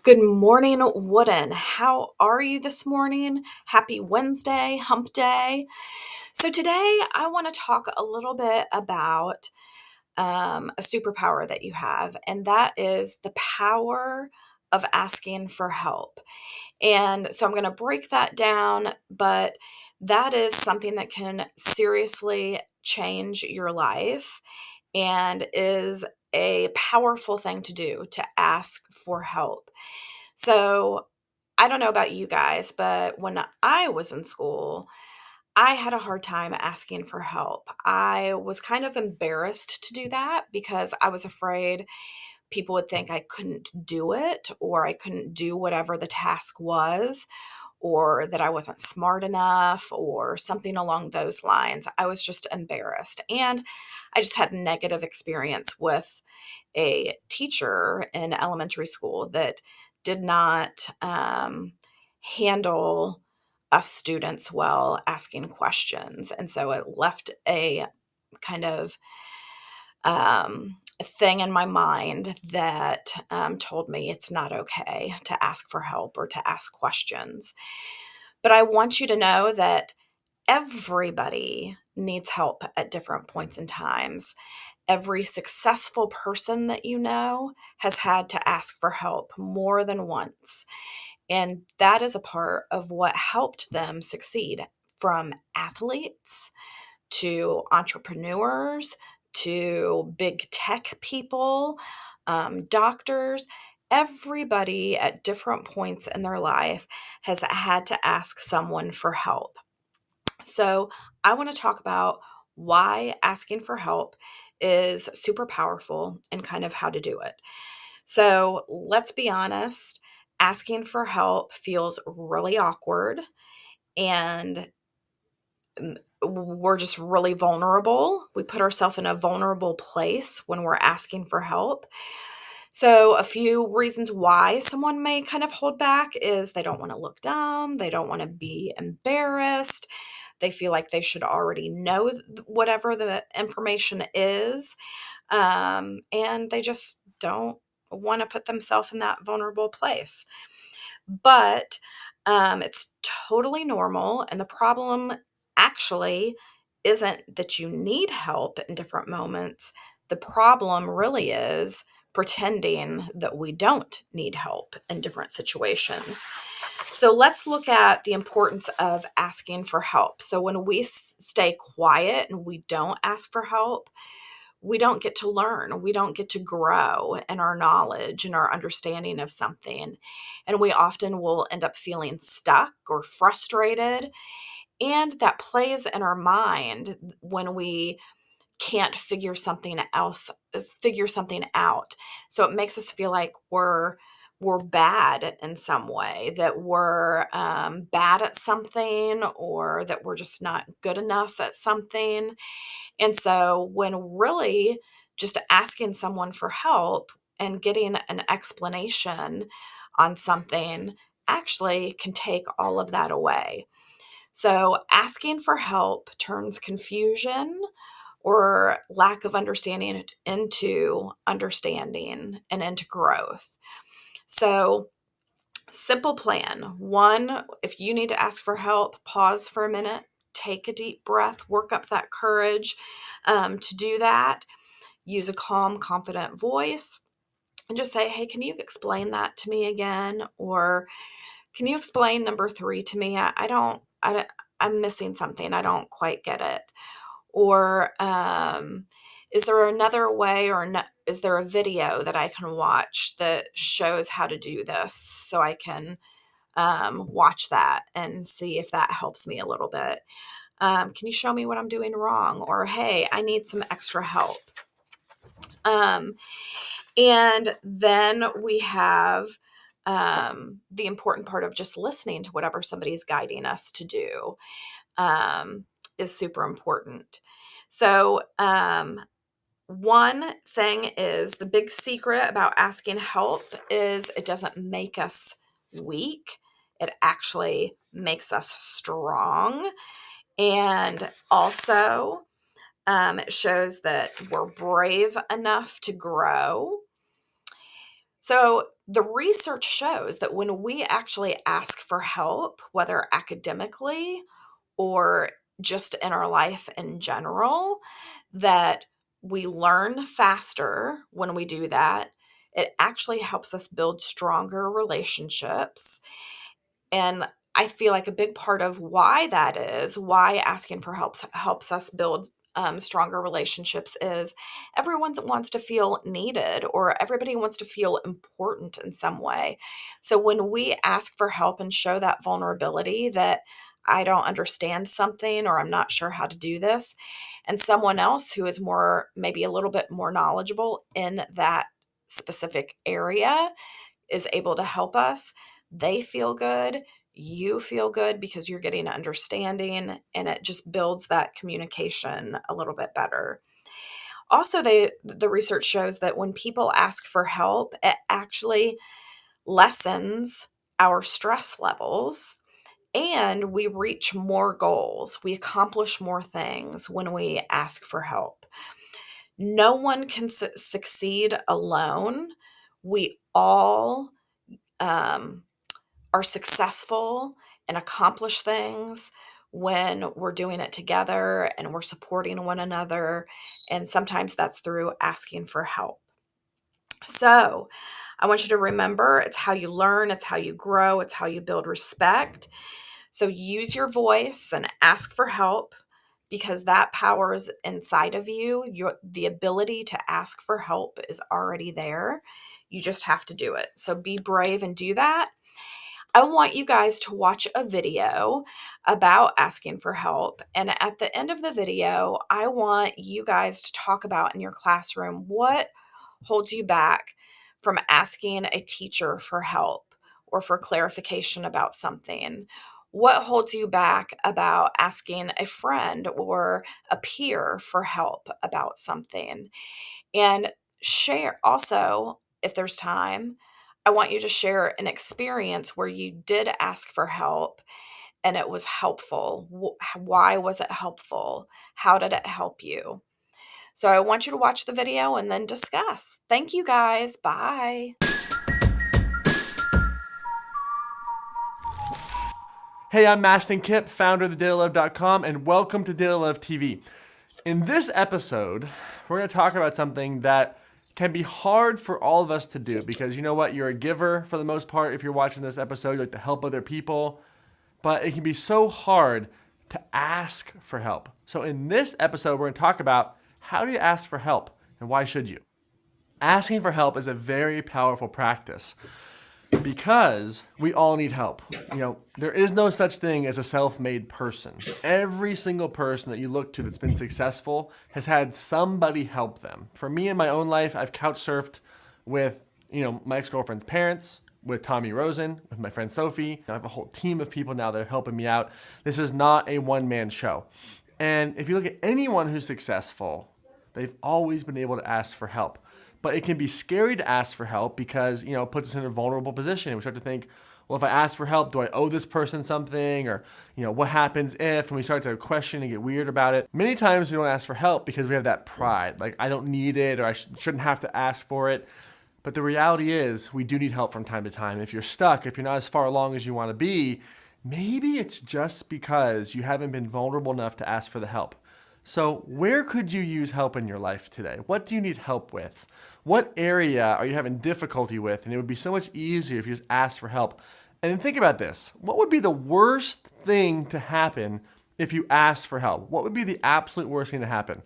Good morning, Wooden. How are you this morning? Happy Wednesday, hump day. So, today I want to talk a little bit about a superpower that you have, and that is the power of asking for help. And so, I'm going to break that down, but that is something that can seriously change your life and is a powerful thing to do to ask for help. So, I don't know about you guys, but when I was in school, I had a hard time asking for help. I was kind of embarrassed to do that because I was afraid people would think I couldn't do it or I couldn't do whatever the task was or that I wasn't smart enough or something along those lines. I was just embarrassed. And I just had negative experience with a teacher in elementary school that did not handle us students well asking questions. And so it left a kind of thing in my mind that told me it's not okay to ask for help or to ask questions. But I want you to know that everybody needs help at different points in times. Every successful person that you know has had to ask for help more than once. And that is a part of what helped them succeed, from athletes to entrepreneurs to big tech people, doctors. Everybody at different points in their life has had to ask someone for help. So, I want to talk about why asking for help is super powerful and kind of how to do it. So, let's be honest, asking for help feels really awkward and we're just really vulnerable. We put ourselves in a vulnerable place when we're asking for help. So, a few reasons why someone may kind of hold back is they don't want to look dumb, they don't want to be embarrassed, they feel like they should already know whatever the information is, and they just don't want to put themselves in that vulnerable place. But it's totally normal. And the problem actually isn't that you need help in different moments. The problem really is pretending that we don't need help in different situations. So let's look at the importance of asking for help. So when we stay quiet and we don't ask for help, we don't get to learn. We don't get to grow in our knowledge and our understanding of something. And we often will end up feeling stuck or frustrated. And that plays in our mind when we can't figure something out. So it makes us feel like we're bad in some way, that we're bad at something, or that we're just not good enough at something. And so when really just asking someone for help and getting an explanation on something actually can take all of that away. So asking for help turns confusion or lack of understanding into understanding and into growth. So, simple plan. One, if you need to ask for help, pause for a minute, take a deep breath, work up that courage to do that. Use a calm, confident voice and just say, hey, can you explain that to me again? Or can you explain number three to me? I'm missing something. I don't quite get it. Or is there another way, or is there a video that I can watch that shows how to do this so I can watch that and see if that helps me a little bit? Can you show me what I'm doing wrong? Or, hey, I need some extra help. Um, and then we have the important part of just listening to whatever somebody's guiding us to do um, is super important. So, one thing is the big secret about asking help is it doesn't make us weak. It actually makes us strong. And also, it shows that we're brave enough to grow. So the research shows that when we actually ask for help, whether academically or just in our life in general, that we learn faster when we do that. It actually helps us build stronger relationships. And I feel like a big part of why that is, why asking for helps us build stronger relationships is everyone wants to feel needed or everybody wants to feel important in some way. So when we ask for help and show that vulnerability that I don't understand something or I'm not sure how to do this, and someone else who is more, maybe a little bit more knowledgeable in that specific area is able to help us, they feel good, you feel good because you're getting understanding, and it just builds that communication a little bit better. Also, the research shows that when people ask for help, it actually lessens our stress levels and we reach more goals. We accomplish more things when we ask for help. No one can succeed alone. We all um, are successful and accomplish things when we're doing it together and we're supporting one another. And sometimes that's through asking for help. So I want you to remember it's how you learn, it's how you grow, it's how you build respect. So use your voice and ask for help because that power is inside of you. The ability to ask for help is already there. You just have to do it. So be brave and do that. I want you guys to watch a video about asking for help. And at the end of the video, I want you guys to talk about in your classroom what holds you back from asking a teacher for help or for clarification about something. What holds you back about asking a friend or a peer for help about something? And share also, if there's time, I want you to share an experience where you did ask for help and it was helpful. Why was it helpful? How did it help you? So I want you to watch the video and then discuss. Thank you guys. Bye. Hey, I'm Mastin Kipp, founder of thedailylove.com, and welcome to Daily Love TV. In this episode, we're going to talk about something that can be hard for all of us to do because you know what? You're a giver for the most part. If you're watching this episode, you like to help other people, but it can be so hard to ask for help. So in this episode, we're going to talk about how do you ask for help and why should you? Asking for help is a very powerful practice because we all need help. There is no such thing as a self-made person. Every single person that you look to that's been successful has had somebody help them. For me in my own life, I've couch surfed with, my ex-girlfriend's parents, with Tommy Rosen, with my friend Sophie. I have a whole team of people now that are helping me out. This is not a one-man show. And if you look at anyone who's successful, they've always been able to ask for help. But it can be scary to ask for help because, it puts us in a vulnerable position. We start to think, well, if I ask for help, do I owe this person something? Or, what happens if? And we start to question and get weird about it. Many times we don't ask for help because we have that pride. Like, I don't need it or I shouldn't have to ask for it. But the reality is we do need help from time to time. If you're stuck, if you're not as far along as you want to be, maybe it's just because you haven't been vulnerable enough to ask for the help. So where could you use help in your life today? What do you need help with? What area are you having difficulty with? And it would be so much easier if you just asked for help. And then think about this. What would be the worst thing to happen if you asked for help? What would be the absolute worst thing to happen?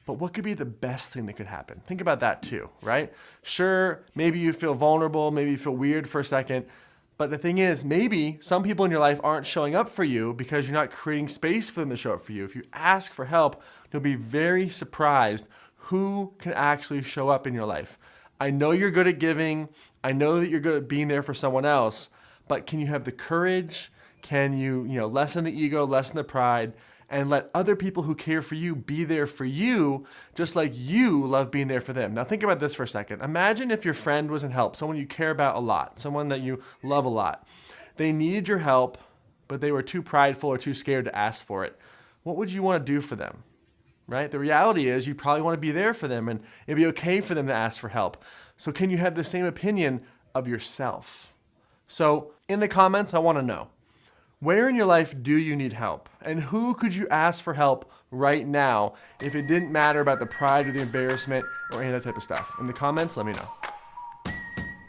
But what could be the best thing that could happen? Think about that too, right? Sure, maybe you feel vulnerable, maybe you feel weird for a second. But the thing is, maybe some people in your life aren't showing up for you because you're not creating space for them to show up for you. If you ask for help, you'll be very surprised who can actually show up in your life. I know you're good at giving. I know that you're good at being there for someone else, but can you have the courage? Can you, lessen the ego, lessen the pride, and let other people who care for you be there for you, just like you love being there for them. Now think about this for a second. Imagine if your friend was in help, someone you care about a lot, someone that you love a lot. They needed your help, but they were too prideful or too scared to ask for it. What would you want to do for them? Right? The reality is you probably want to be there for them and it'd be okay for them to ask for help. So can you have the same opinion of yourself. So in the comments, I want to know, where in your life do you need help? And who could you ask for help right now if it didn't matter about the pride or the embarrassment or any of that type of stuff? In the comments, let me know.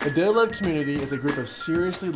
The Daily Love community is a group of seriously